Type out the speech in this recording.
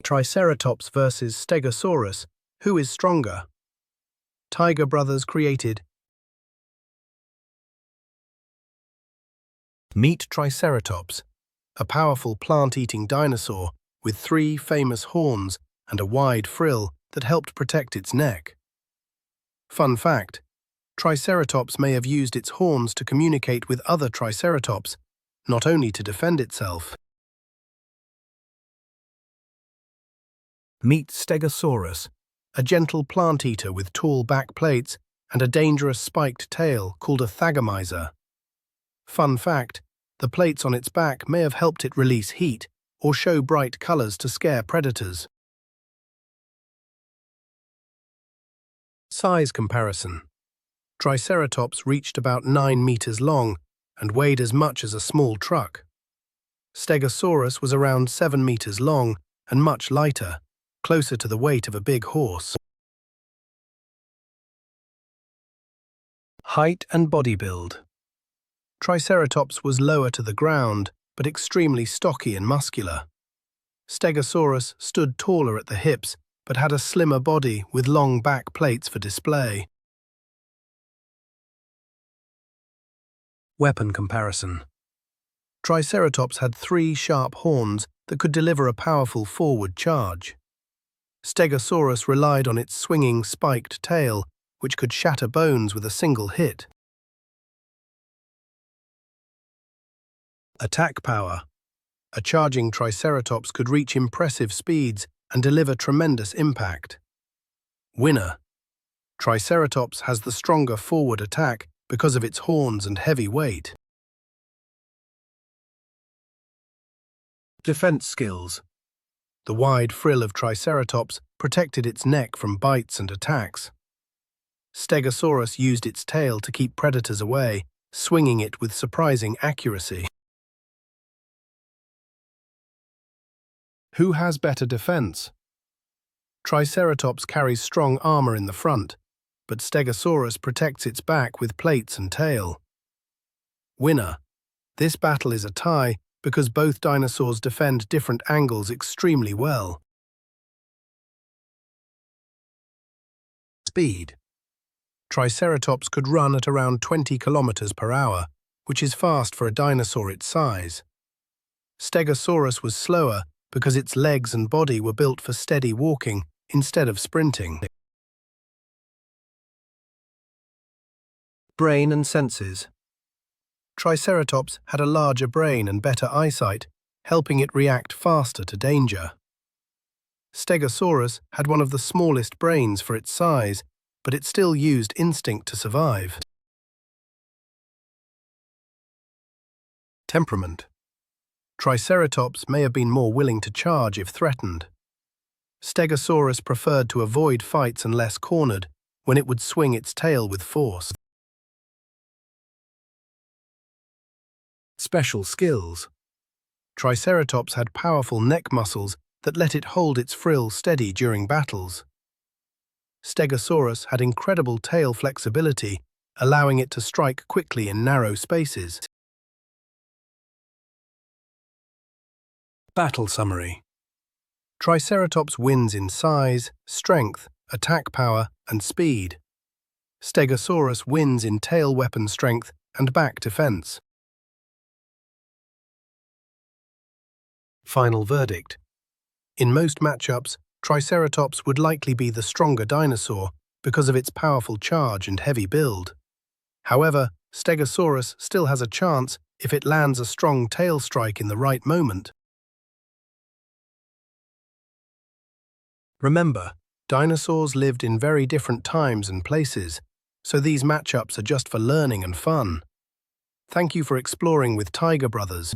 Triceratops versus Stegosaurus. Who is stronger? Tiger Brothers created. Meet Triceratops, a powerful plant-eating dinosaur with 3 famous horns and a wide frill that helped protect its neck. Fun fact: Triceratops may have used its horns to communicate with other Triceratops, not only to defend itself. Meet Stegosaurus, a gentle plant-eater with tall back plates and a dangerous spiked tail called a thagomizer. Fun fact: the plates on its back may have helped it release heat or show bright colors to scare predators. Size comparison. Triceratops reached about 9 meters long and weighed as much as a small truck. Stegosaurus was around 7 meters long and much lighter, closer to the weight of a big horse. Height and body build. Triceratops was lower to the ground, but extremely stocky and muscular. Stegosaurus stood taller at the hips, but had a slimmer body with long back plates for display. Weapon comparison. Triceratops had 3 sharp horns that could deliver a powerful forward charge. Stegosaurus relied on its swinging, spiked tail, which could shatter bones with a single hit. Attack power. A charging Triceratops could reach impressive speeds and deliver tremendous impact. Winner. Triceratops has the stronger forward attack because of its horns and heavy weight. Defense skills. The wide frill of Triceratops protected its neck from bites and attacks. Stegosaurus used its tail to keep predators away, swinging it with surprising accuracy. Who has better defense? Triceratops carries strong armor in the front, but Stegosaurus protects its back with plates and tail. Winner. This battle is a tie because both dinosaurs defend different angles extremely well. Speed. Triceratops could run at around 20 kilometers per hour, which is fast for a dinosaur its size. Stegosaurus was slower because its legs and body were built for steady walking instead of sprinting. Brain and senses. Triceratops had a larger brain and better eyesight, helping it react faster to danger. Stegosaurus had one of the smallest brains for its size, but it still used instinct to survive. Temperament. Triceratops may have been more willing to charge if threatened. Stegosaurus preferred to avoid fights unless cornered, when it would swing its tail with force. Special skills. Triceratops had powerful neck muscles that let it hold its frill steady during battles. Stegosaurus had incredible tail flexibility, allowing it to strike quickly in narrow spaces. Battle summary. Triceratops wins in size, strength, attack power, and speed. Stegosaurus wins in tail weapon strength and back defense. Final verdict. In most matchups, Triceratops would likely be the stronger dinosaur because of its powerful charge and heavy build. However, Stegosaurus still has a chance if it lands a strong tail strike in the right moment. Remember, dinosaurs lived in very different times and places, so these matchups are just for learning and fun. Thank you for exploring with Tiger Brothers.